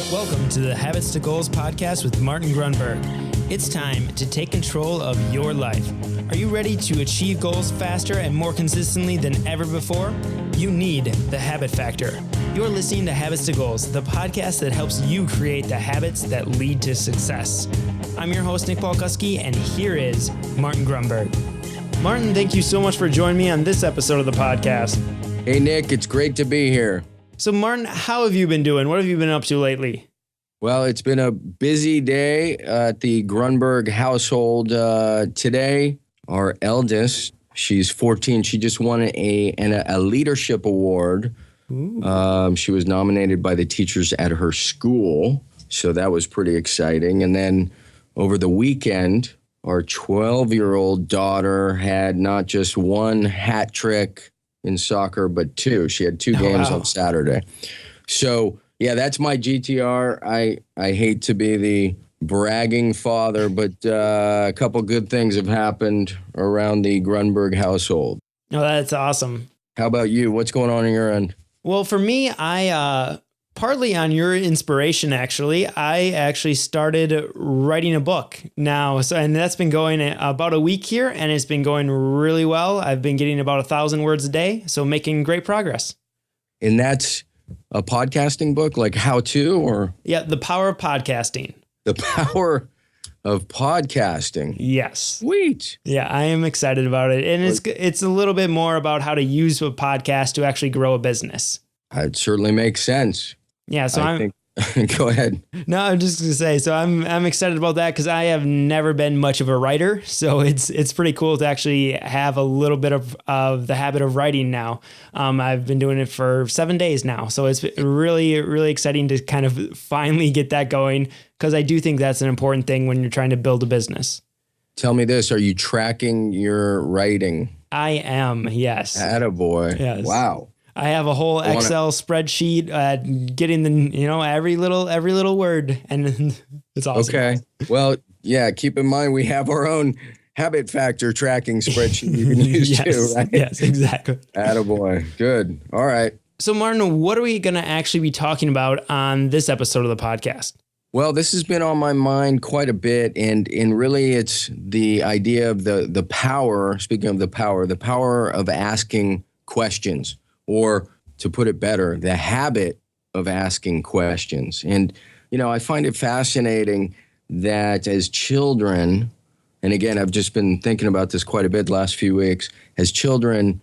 Welcome to the Habits to Goals podcast with Martin Grunberg. It's time to take control of your life. Are you ready to achieve goals faster and more consistently than ever before? You need the habit factor. You're listening to Habits to Goals, the podcast that helps you create the habits that lead to success. I'm your host, Nick Polkuski, and here is Martin Grunberg. Martin, thank you so much for joining me on this episode of the podcast. Hey, Nick, it's great to be here. So, Martin, how have you been doing? What have you been up to lately? Well, it's been a busy day at the Grunberg household. Today, our eldest, she's 14. She just won a leadership award. She was nominated by the teachers at her school, so that was pretty exciting. And then over the weekend, our 12-year-old daughter had not just one hat trick in soccer, but two. She had two games on Saturday. So, yeah, that's my GTR. I hate to be the bragging father, but a couple good things have happened around the Grunberg household. Oh, that's awesome. How about you? What's going on your end? Well, for me, I partly on your inspiration, actually, I actually started writing a book now. And that's been going about a week here, and it's been going really well. I've been getting about 1,000 words a day, so making great progress. And that's a podcasting book, like how to, or? Yeah, The Power of Podcasting. The Power of Podcasting. Yes. Sweet. Yeah, I am excited about it. And it's a little bit more about how to use a podcast to actually grow a business. It certainly makes sense. Yeah, so I think, go ahead. No, I'm just going to say, so I'm excited about that because I have never been much of a writer. So it's pretty cool to actually have a little bit of the habit of writing now. I've been doing it for 7 days now. So it's really, really exciting to kind of finally get that going because I do think that's an important thing when you're trying to build a business. Tell me this, are you tracking your writing? I am, yes. Attaboy. Yes. Wow. I have a whole Excel spreadsheet getting the, every little word, and it's awesome. Okay. Well, yeah, keep in mind we have our own habit factor tracking spreadsheet you can use yes, too, right? Yes, exactly. Attaboy. Good. All right. So, Martin, what are we going to actually be talking about on this episode of the podcast? Well, this has been on my mind quite a bit, and really it's the idea of the power, speaking of the power of asking questions. Or to put it better, the habit of asking questions. And, I find it fascinating that as children, and again, I've just been thinking about this quite a bit the last few weeks, as children,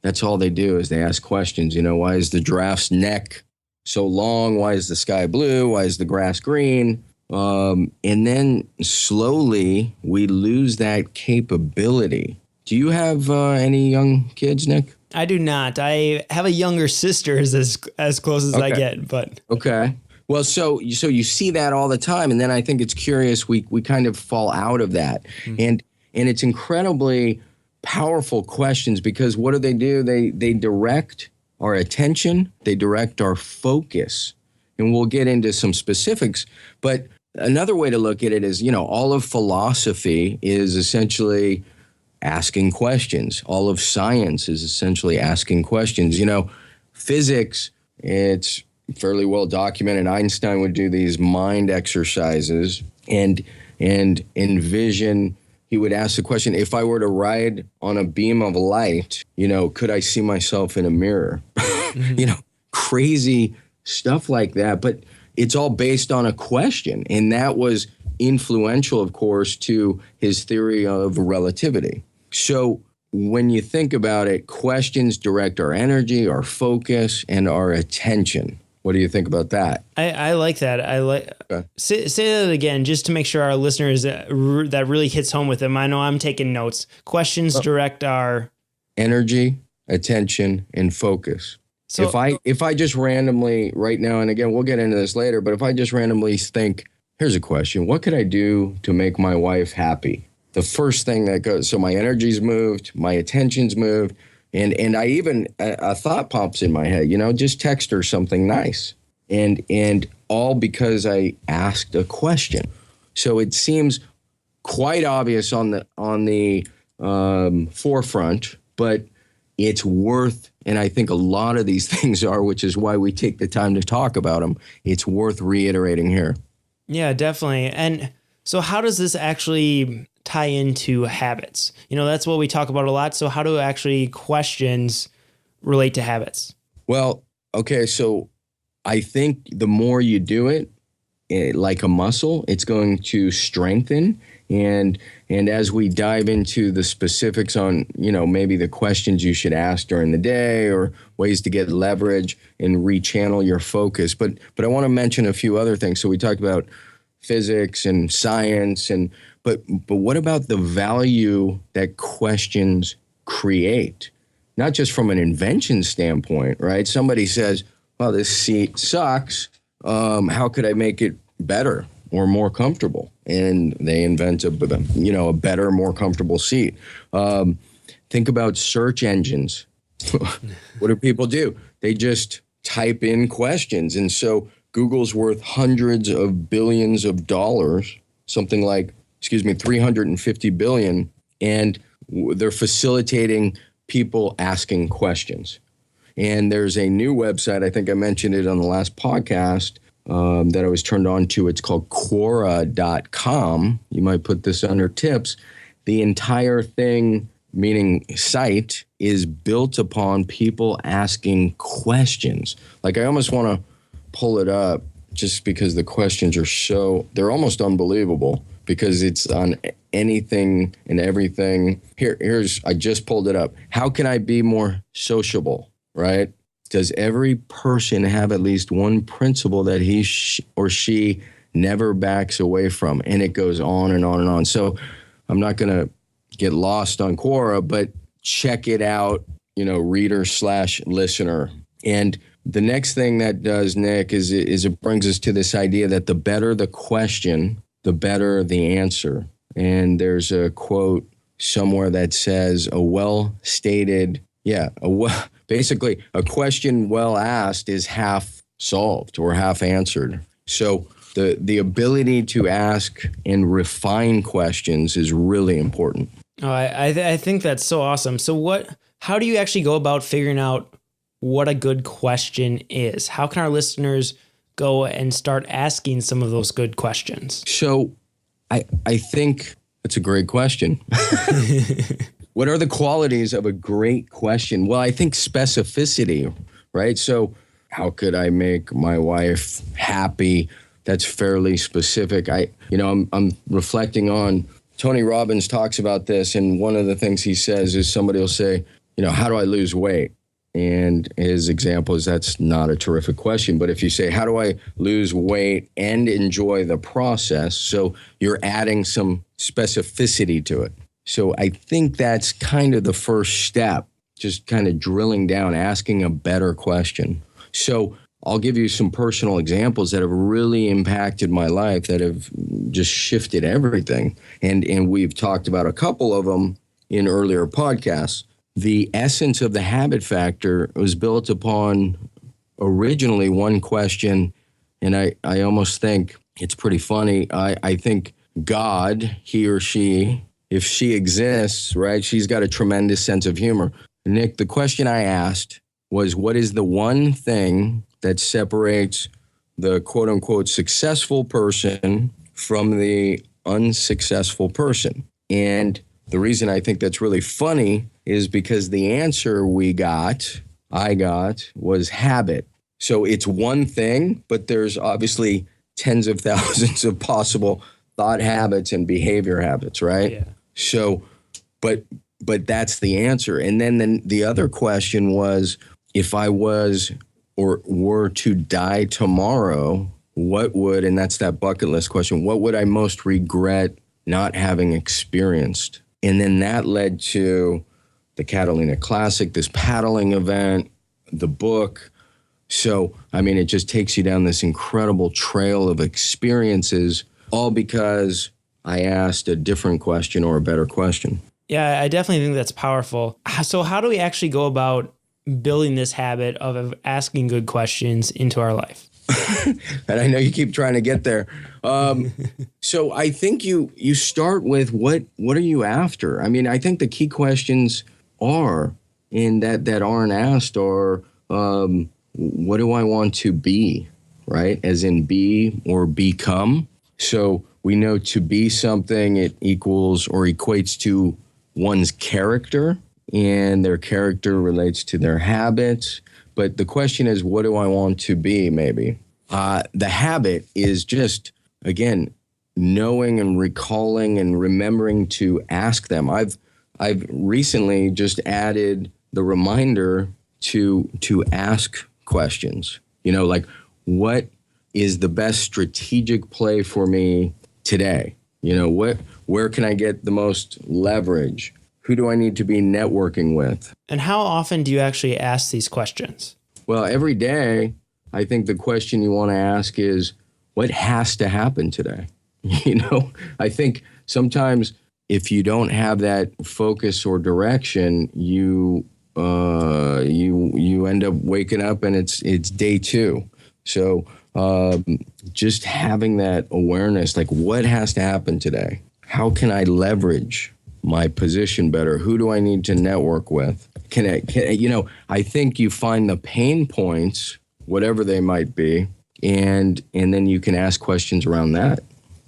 that's all they do is they ask questions. Why is the giraffe's neck so long? Why is the sky blue? Why is the grass green? And then slowly we lose that capability. Do you have any young kids, Nick? I do not. I have a younger sister as close as I get, but. Okay. Well, so you see that all the time. And then I think it's curious, we kind of fall out of that. Mm-hmm. And it's incredibly powerful questions because what do? They direct our attention. They direct our focus. And we'll get into some specifics. But another way to look at it is, all of philosophy is essentially asking questions. All of science is essentially asking questions. Physics, it's fairly well documented. Einstein would do these mind exercises and envision. He would ask the question, if I were to ride on a beam of light, could I see myself in a mirror? Mm-hmm. Crazy stuff like that. But it's all based on a question. And that was influential, of course, to his theory of relativity. So when you think about it, questions direct our energy, our focus, and our attention. What do you think about that? I like that. Okay. Say that again, just to make sure our listeners that really hits home with them. I know I'm taking notes. Questions direct our energy, attention, and focus. So if I just randomly right now, and again, we'll get into this later, but if I just randomly think, here's a question, what could I do to make my wife happy? The first thing that goes, so my energy's moved, my attention's moved, and I even, a thought pops in my head, just text her something nice. And all because I asked a question. So it seems quite obvious on the forefront, but it's worth and I think a lot of these things are, which is why we take the time to talk about them, it's worth reiterating here. Yeah, definitely. And so how does this actually tie into habits? That's what we talk about a lot. So how do actually questions relate to habits? Well, okay, so I think the more you do it, like a muscle, it's going to strengthen. And as we dive into the specifics on, maybe the questions you should ask during the day or ways to get leverage and rechannel your focus. But I want to mention a few other things. So we talked about physics and science, but what about the value that questions create? Not just from an invention standpoint, right? Somebody says, well, this seat sucks. How could I make it better or more comfortable? And they invent a better, more comfortable seat. Think about search engines. What do people do? They just type in questions. And so Google's worth hundreds of billions of dollars, something like, 350 billion. And they're facilitating people asking questions. And there's a new website, I think I mentioned it on the last podcast, that I was turned on to. It's called Quora.com. You might put this under tips. The entire thing, meaning site, is built upon people asking questions. Like, I almost want to pull it up just because the questions are they're almost unbelievable, because it's on anything and everything. I just pulled it up. How can I be more sociable, right? Does every person have at least one principle that he or she never backs away from? And it goes on and on and on. So I'm not going to get lost on Quora, but check it out, reader/listener. And the next thing that does, Nick, is it brings us to this idea that the better the question, the better the answer. And there's a quote somewhere that says, basically a question well asked is half solved or half answered. So the ability to ask and refine questions is really important. Oh, I think that's so awesome. So how do you actually go about figuring out what a good question is? How can our listeners go and start asking some of those good questions? So I think that's a great question. What are the qualities of a great question? Well, I think specificity, right? So how could I make my wife happy? That's fairly specific. I'm reflecting on Tony Robbins talks about this, and one of the things he says is somebody will say, how do I lose weight? And his example is that's not a terrific question. But if you say, how do I lose weight and enjoy the process? So you're adding some specificity to it. So I think that's kind of the first step, just kind of drilling down, asking a better question. So I'll give you some personal examples that have really impacted my life, that have just shifted everything. And we've talked about a couple of them in earlier podcasts. The essence of the habit factor was built upon originally one question, and I almost think it's pretty funny. I think God, he or she, if she exists, right, she's got a tremendous sense of humor. Nick, the question I asked was, what is the one thing that separates the quote-unquote successful person from the unsuccessful person? And the reason I think that's really funny is because the answer I got, was habit. So it's one thing, but there's obviously tens of thousands of possible thought habits and behavior habits, right? Yeah. So, but that's the answer. And then the other question was, if I was or were to die tomorrow, and that's that bucket list question, what would I most regret not having experienced? And then that led to the Catalina Classic, this paddling event, the book. So, it just takes you down this incredible trail of experiences, all because I asked a different question or a better question. Yeah, I definitely think that's powerful. So how do we actually go about building this habit of asking good questions into our life? And I know you keep trying to get there. So I think you start with what are you after? I think the key questions are, that aren't asked are, what do I want to be, right? As in be or become. So we know to be something, it equals or equates to one's character, and their character relates to their habits. But the question is, what do I want to be, maybe? The habit is just, again, knowing and recalling and remembering to ask them. I've recently just added the reminder to ask questions. Like, what is the best strategic play for me today? Where can I get the most leverage? Who do I need to be networking with? And how often do you actually ask these questions? Well, every day, I think the question you want to ask is, what has to happen today? I think sometimes if you don't have that focus or direction, you end up waking up and it's day two. So just having that awareness, like, what has to happen today? How can I leverage my position better? Who do I need to network with? I think you find the pain points, whatever they might be, and then you can ask questions around that.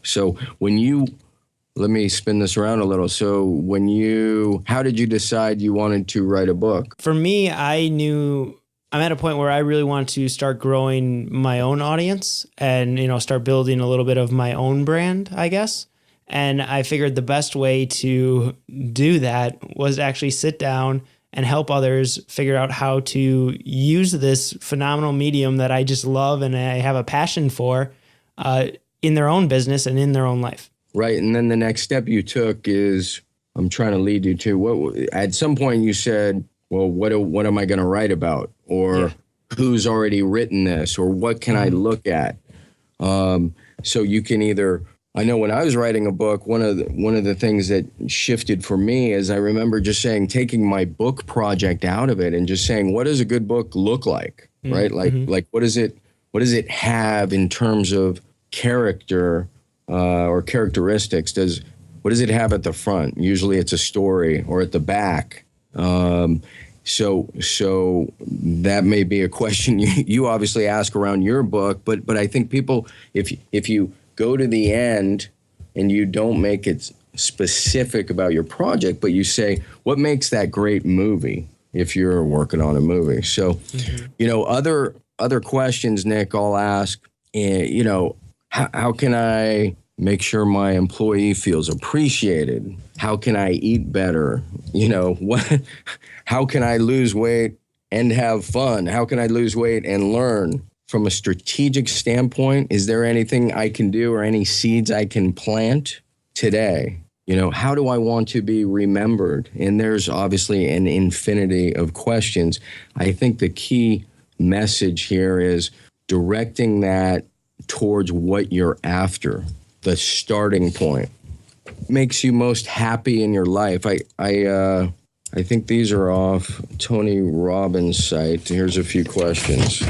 So let me spin this around a little. So how did you decide you wanted to write a book? For me, I'm at a point where I really want to start growing my own audience and, start building a little bit of my own brand, I guess. And I figured the best way to do that was to actually sit down and help others figure out how to use this phenomenal medium that I just love and I have a passion for in their own business and in their own life. Right. And then the next step you took is, I'm trying to lead you to, at some point you said, well, what am I going to write about? Or who's already written this? Or what can I look at? So you can either, I know when I was writing a book, one of the things that shifted for me is I remember just taking my book project out of it and just saying, what does a good book look like? Right? Like what does it have in terms of character or characteristics? What does it have at the front? Usually it's a story, or at the back. So that may be a question you obviously ask around your book, but I think people, if you go to the end and you don't make it specific about your project, but you say, what makes that great movie if you're working on a movie? So, other questions, Nick, I'll ask, how can I make sure my employee feels appreciated? How can I eat better? How can I lose weight and have fun? How can I lose weight and learn? From a strategic standpoint, is there anything I can do or any seeds I can plant today? How do I want to be remembered? And there's obviously an infinity of questions. I think the key message here is directing that towards what you're after, the starting point. Makes you most happy in your life. I think these are off Tony Robbins' site. Here's a few questions.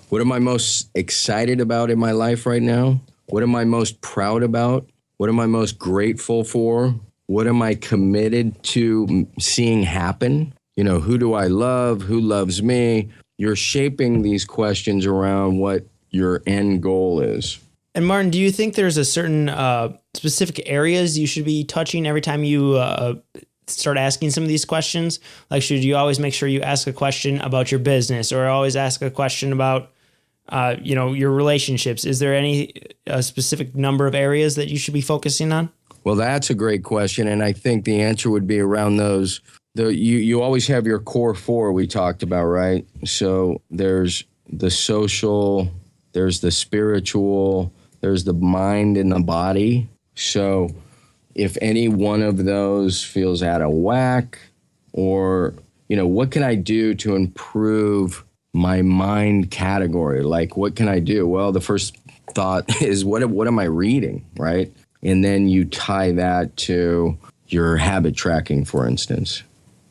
What am I most excited about in my life right now? What am I most proud about? What am I most grateful for? What am I committed to seeing happen? Who do I love? Who loves me? You're shaping these questions around what your end goal is. And Martin, do you think there's a certain specific areas you should be touching every time you start asking some of these questions? Like, should you always make sure you ask a question about your business, or always ask a question about, your relationships? Is there a specific number of areas that you should be focusing on? Well, that's a great question. And I think the answer would be around those. You always have your core four we talked about, right? So there's the social, there's the spiritual, there's the mind and the body. So if any one of those feels out of whack, or, what can I do to improve my mind category? Like, what can I do? Well, the first thought is, what am I reading, right? And then you tie that to your habit tracking, for instance.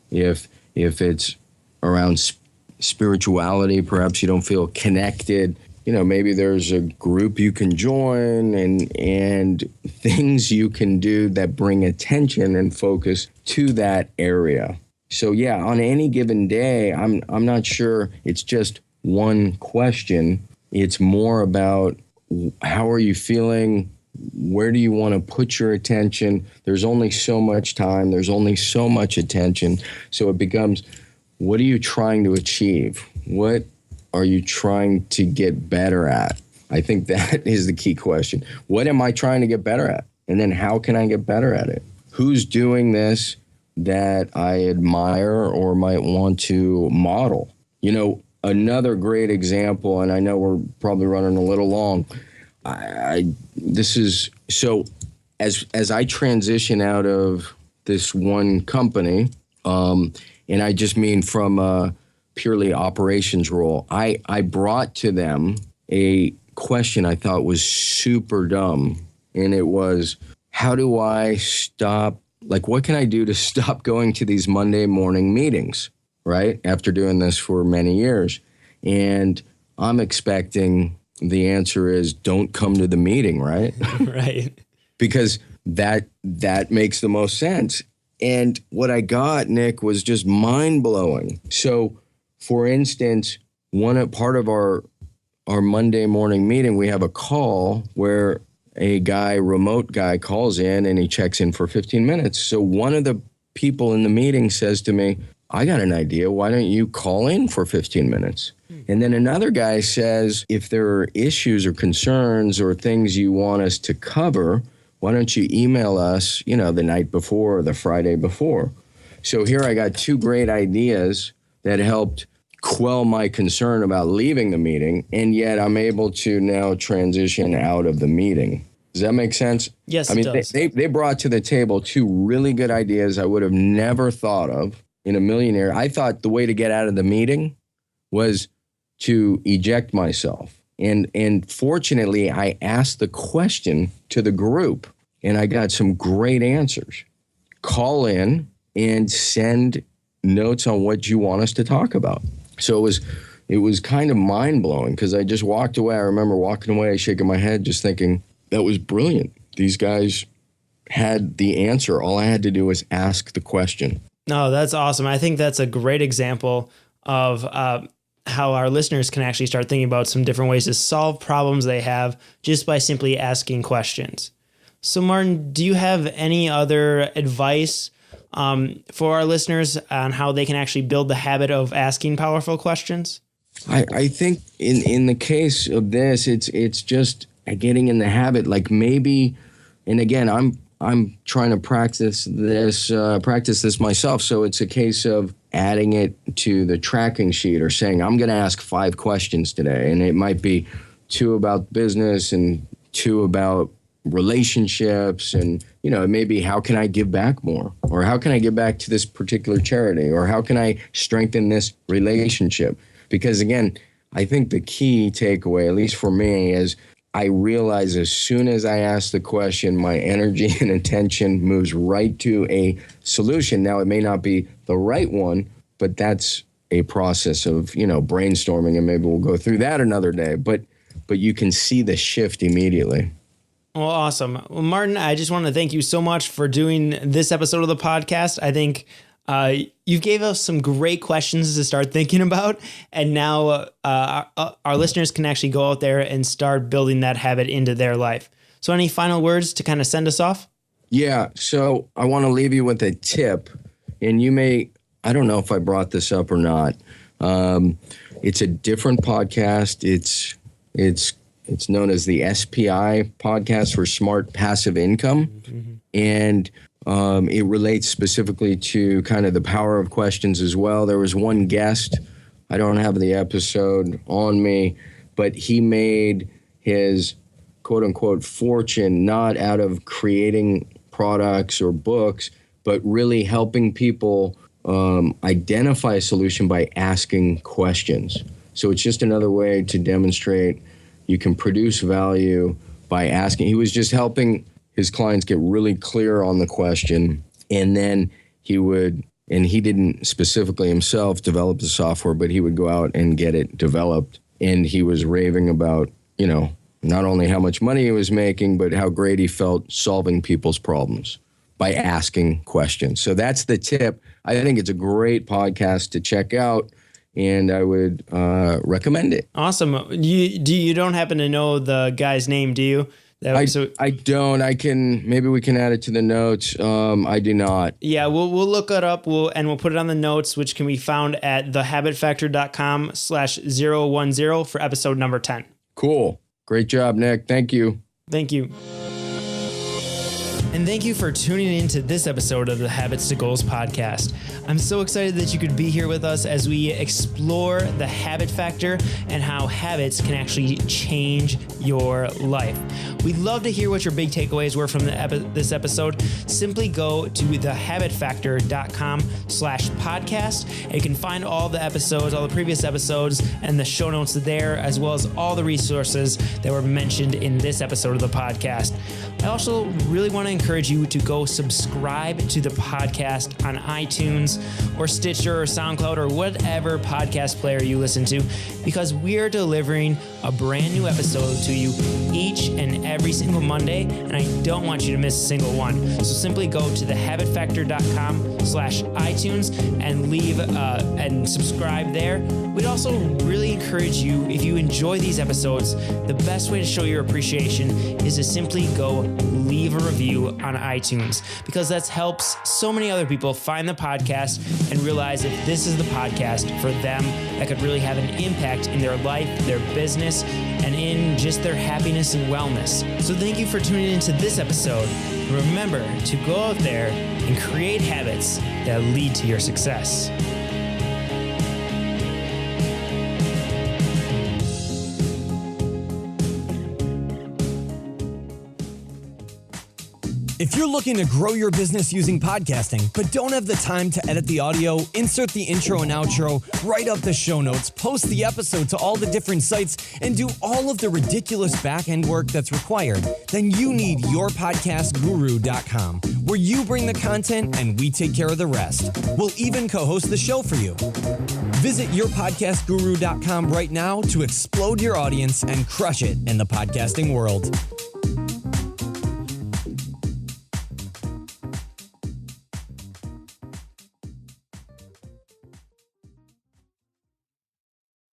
If it's around spirituality, perhaps you don't feel connected, maybe there's a group you can join and things you can do that bring attention and focus to that area. So yeah, on any given day, I'm not sure it's just one question. It's more about how are you feeling? Where do you want to put your attention? There's only so much time. There's only so much attention. So it becomes, what are you trying to achieve? What are you trying to get better at? I think that is the key question. What am I trying to get better at? And then how can I get better at it? Who's doing this that I admire or might want to model? You know, another great example, and I know we're probably running a little long. This is so as I transition out of this one company, and I just mean from a purely operations role, I brought to them a question I thought was super dumb, and it was, how do I stop? Like, what can I do to stop going to these Monday morning meetings? Right after doing this for many years, and I'm expecting the answer is don't come to the meeting, right? Right. Because that makes the most sense. And what I got, Nick, was just mind-blowing. So, for instance, part of our Monday morning meeting, we have a call where a remote guy calls in and he checks in for 15 minutes. So one of the people in the meeting says to me, I got an idea. Why don't you call in for 15 minutes? And then another guy says, if there are issues or concerns or things you want us to cover, why don't you email us, the night before or the Friday before? So here I got two great ideas that helped quell my concern about leaving the meeting, and yet I'm able to now transition out of the meeting. Does that make sense? Yes, I mean, it does. they brought to the table two really good ideas I would have never thought of in a million years. I thought the way to get out of the meeting was to eject myself. And fortunately, I asked the question to the group, and I got some great answers. Call in and send notes on what you want us to talk about. So it was kind of mind-blowing because I just walked away. I remember walking away, shaking my head, just thinking, that was brilliant. These guys had the answer. All I had to do was ask the question. No, that's awesome. I think that's a great example of how our listeners can actually start thinking about some different ways to solve problems they have just by simply asking questions. So, Martin, do you have any other advice for our listeners on how they can actually build the habit of asking powerful questions? I think in the case of this, it's just getting in the habit. Like maybe, and again, I'm trying to practice this myself. So it's a case of adding it to the tracking sheet or saying, I'm going to ask 5 questions today. And it might be 2 about business and 2 about relationships. And, it may be, how can I give back more? Or how can I give back to this particular charity? Or how can I strengthen this relationship? Because again, I think the key takeaway, at least for me, is I realize as soon as I ask the question, my energy and attention moves right to a solution. Now, it may not be the right one, but that's a process of, brainstorming, and maybe we'll go through that another day. But you can see the shift immediately. Well, awesome. Well, Martin, I just want to thank you so much for doing this episode of the podcast. I think you gave us some great questions to start thinking about, and now our listeners can actually go out there and start building that habit into their life. So any final words to kind of send us off? Yeah, so I want to leave you with a tip, and I don't know if I brought this up or not. It's a different podcast. It's known as the SPI podcast for Smart Passive Income. Mm-hmm. And it relates specifically to kind of the power of questions as well. There was one guest, I don't have the episode on me, but he made his quote unquote fortune not out of creating products or books, but really helping people identify a solution by asking questions. So it's just another way to demonstrate you can produce value by asking. He was just helping his clients get really clear on the question, and then he didn't specifically himself develop the software, but he would go out and get it developed. And he was raving about, not only how much money he was making, but how great he felt solving people's problems. by asking questions. So that's the tip. I think it's a great podcast to check out, and I would recommend it. Awesome. You don't happen to know the guy's name, do you? I don't. Maybe we can add it to the notes. I do not. Yeah, we'll look it up. We'll put it on the notes, which can be found at thehabitfactor.com/010 for episode number 10. Cool. Great job, Nick. Thank you. Thank you. And thank you for tuning in to this episode of the Habits to Goals podcast. I'm so excited that you could be here with us as we explore the habit factor and how habits can actually change your life. We'd love to hear what your big takeaways were from this episode. Simply go to thehabitfactor.com/podcast. And you can find all the episodes, all the previous episodes, and the show notes there, as well as all the resources that were mentioned in this episode of the podcast. I also really want to encourage you to go subscribe to the podcast on iTunes or Stitcher or SoundCloud or whatever podcast player you listen to, because we are delivering a brand new episode to you each and every single Monday, and I don't want you to miss a single one. So simply go to thehabitfactor.com/iTunes and leave and subscribe there. We'd also really encourage you, if you enjoy these episodes, the best way to show your appreciation is to simply go leave a review on iTunes, because that helps so many other people find the podcast and realize that this is the podcast for them that could really have an impact in their life, their business, and in just their happiness and wellness. So thank you for tuning into this episode. Remember to go out there and create habits that lead to your success. If you're looking to grow your business using podcasting, but don't have the time to edit the audio, insert the intro and outro, write up the show notes, post the episode to all the different sites, and do all of the ridiculous back-end work that's required, then you need yourpodcastguru.com, where you bring the content and we take care of the rest. We'll even co-host the show for you. Visit yourpodcastguru.com right now to explode your audience and crush it in the podcasting world.